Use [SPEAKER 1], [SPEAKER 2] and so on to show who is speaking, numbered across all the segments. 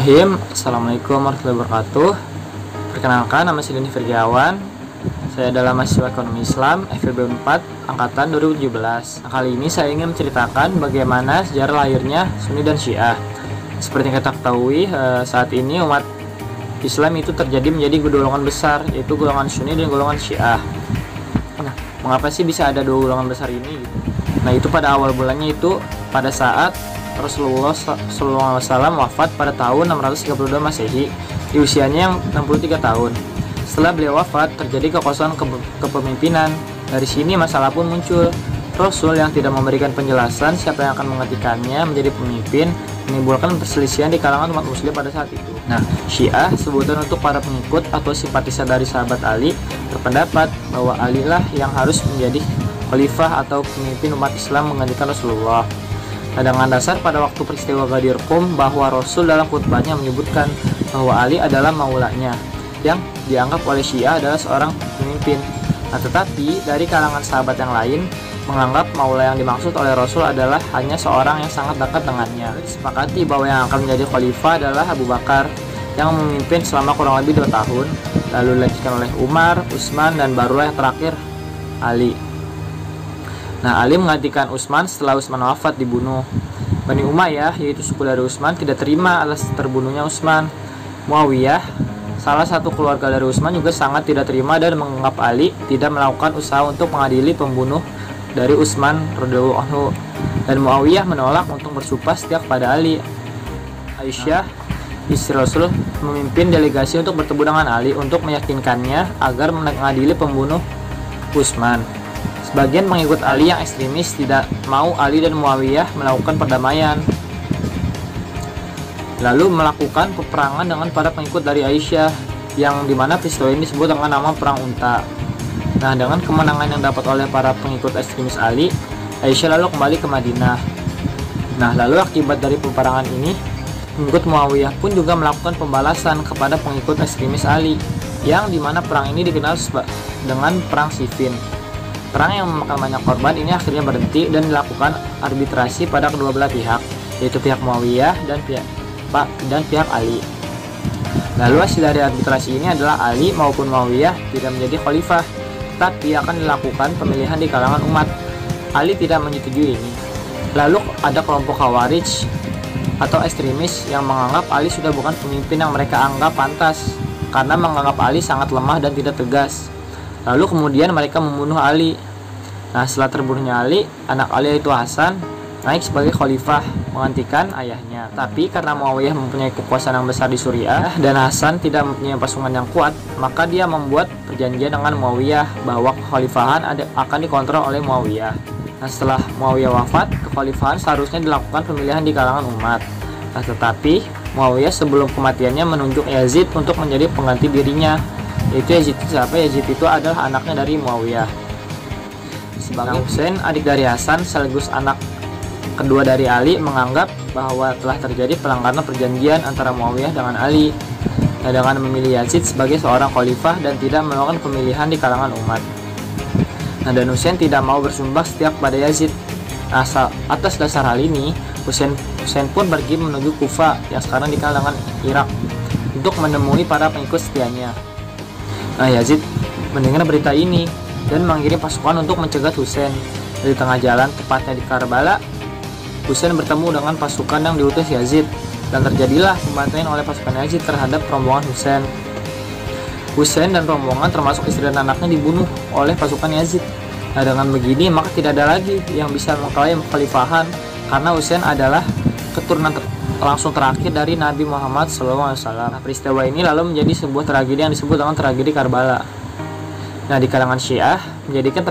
[SPEAKER 1] Bismillahirrahmanirrahim. Assalamualaikum warahmatullahi wabarakatuh. Perkenalkan, nama saya Denny Firgiawan. Saya adalah mahasiswa ekonomi Islam FEB 4 angkatan 2017. Kali ini saya ingin menceritakan bagaimana sejarah lahirnya Sunni dan Syiah. Seperti yang kita ketahui, saat ini umat Islam itu terjadi menjadi dua golongan besar, yaitu golongan Sunni dan golongan Syiah. Nah, mengapa sih bisa ada dua golongan besar ini? Nah, itu pada awal bulannya itu pada saat Rasulullah SAW wafat pada tahun 632 Masehi di usianya yang 63 tahun. Setelah beliau wafat, terjadi kekosongan kepemimpinan. Dari sini masalah pun muncul. Rasul yang tidak memberikan penjelasan siapa yang akan menggantikannya menjadi pemimpin menimbulkan perselisihan di kalangan umat muslim pada saat itu. Nah, Syiah, sebutan untuk para pengikut atau simpatisan dari sahabat Ali, berpendapat bahwa Ali lah yang harus menjadi khalifah atau pemimpin umat Islam menggantikan Rasulullah. Nah, dengan dasar pada waktu peristiwa Ghadir Qum bahwa Rasul dalam khutbahnya menyebutkan bahwa Ali adalah maulanya yang dianggap oleh Syiah adalah seorang pemimpin. Nah, tetapi dari kalangan sahabat yang lain menganggap maula yang dimaksud oleh Rasul adalah hanya seorang yang sangat dekat dengannya. Disepakati bahwa yang akan menjadi khalifah adalah Abu Bakar yang memimpin selama kurang lebih 2 tahun, lalu dilanjutkan oleh Umar, Utsman, dan barulah yang terakhir Ali. Nah, Ali menggantikan Utsman setelah Utsman wafat dibunuh. Bani Umayyah, yaitu suku dari Utsman, tidak terima atas terbunuhnya Utsman. Muawiyah, salah satu keluarga dari Utsman, juga sangat tidak terima dan menganggap Ali tidak melakukan usaha untuk mengadili pembunuh dari Utsman radhiyallahu anhu. Dan Muawiyah menolak untuk bersumpah setia kepada Ali. Aisyah, istri Rasul, memimpin delegasi untuk bertemu dengan Ali untuk meyakinkannya agar mengadili pembunuh Utsman. Sebagian pengikut Ali yang ekstremis tidak mau Ali dan Muawiyah melakukan perdamaian, lalu melakukan peperangan dengan para pengikut dari Aisyah, yang dimana peristiwa ini disebut dengan nama Perang Unta. Nah, dengan kemenangan yang dapat oleh para pengikut ekstremis Ali, Aisyah lalu kembali ke Madinah. Nah, lalu akibat dari peperangan ini, pengikut Muawiyah pun juga melakukan pembalasan kepada pengikut ekstremis Ali, yang dimana perang ini dikenal dengan Perang Siffin. Perang yang memakan banyak korban ini akhirnya berhenti dan dilakukan arbitrasi pada kedua belah pihak, yaitu pihak Muawiyah dan pihak Ali. Lalu hasil dari arbitrasi ini adalah Ali maupun Muawiyah tidak menjadi khalifah, tetapi akan dilakukan pemilihan di kalangan umat. Ali tidak menyetujui ini. Lalu ada kelompok Khawarij atau ekstremis yang menganggap Ali sudah bukan pemimpin yang mereka anggap pantas, karena menganggap Ali sangat lemah dan tidak tegas. Lalu kemudian mereka membunuh Ali. Nah, setelah terbunuhnya Ali, anak Ali yaitu Hasan naik sebagai khalifah menggantikan ayahnya. Tapi karena Muawiyah mempunyai kekuasaan yang besar di Suriah dan Hasan tidak mempunyai pasukan yang kuat, maka dia membuat perjanjian dengan Muawiyah bahwa kekhalifahan akan dikontrol oleh Muawiyah. Nah, setelah Muawiyah wafat, kekhalifahan seharusnya dilakukan pemilihan di kalangan umat. Nah, tetapi Muawiyah sebelum kematiannya menunjuk Yazid untuk menjadi pengganti dirinya. Yaitu Yazid itu siapa? Yazid itu adalah anaknya dari Muawiyah. Sebagai Husain, adik dari Hasan sekaligus anak kedua dari Ali, menganggap bahwa telah terjadi pelanggaran perjanjian antara Muawiyah dengan Ali, dengan memilih Yazid sebagai seorang khalifah dan tidak melakukan pemilihan di kalangan umat. Nah, dan Husain tidak mau bersumpah setia kepada Yazid. Atas dasar hal ini, Husain pun pergi menuju Kufa yang sekarang dikenal dengan Irak untuk menemui para pengikut setianya. Nah, Yazid mendengar berita ini dan mengirim pasukan untuk mencegat Husain. Di tengah jalan, tepatnya di Karbala, Husain bertemu dengan pasukan yang diutus Yazid, dan terjadilah pembantaian oleh pasukan Yazid terhadap rombongan Husain. Husain dan rombongan termasuk istri dan anaknya dibunuh oleh pasukan Yazid. Nah, dengan begini maka tidak ada lagi yang bisa mengklaim kekhalifahan, karena Husain adalah keturunan langsung terakhir dari Nabi Muhammad SAW. Nah, peristiwa ini lalu menjadi sebuah tragedi yang disebut dengan tragedi Karbala. Nah, di kalangan Syiah menjadikan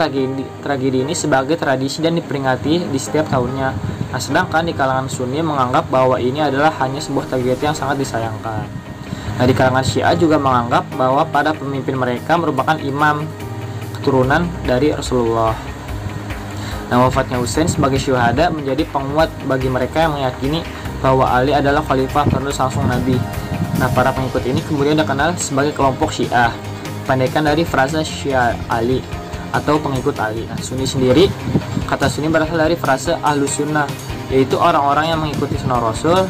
[SPEAKER 1] tragedi ini sebagai tradisi dan diperingati di setiap tahunnya. Nah, sedangkan di kalangan Sunni menganggap bahwa ini adalah hanya sebuah tragedi yang sangat disayangkan. Nah, di kalangan Syiah juga menganggap bahwa pada pemimpin mereka merupakan imam keturunan dari Rasulullah. Nah, wafatnya Husain sebagai syuhada menjadi penguat bagi mereka yang meyakini bahwa Ali adalah khalifah penerus langsung Nabi. Nah, para pengikut ini kemudian dikenal sebagai kelompok Syiah, pendekkan dari frasa Syiah Ali atau pengikut Ali. Nah, Sunni sendiri, kata Sunni berasal dari frasa Ahlus Sunnah, yaitu orang-orang yang mengikuti sunnah Rasul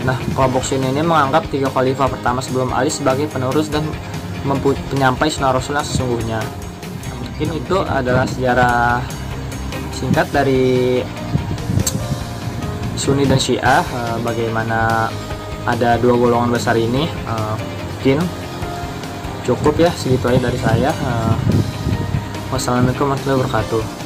[SPEAKER 1] Nah, kelompok Sunni ini menganggap 3 khalifah pertama sebelum Ali sebagai penerus dan penyampai sunnah Rasul yang sesungguhnya. Mungkin itu adalah sejarah singkat dari Sunni dan Syiah, bagaimana ada dua golongan besar ini. Mungkin cukup ya, segitu aja dari saya. Wassalamualaikum warahmatullahi wabarakatuh.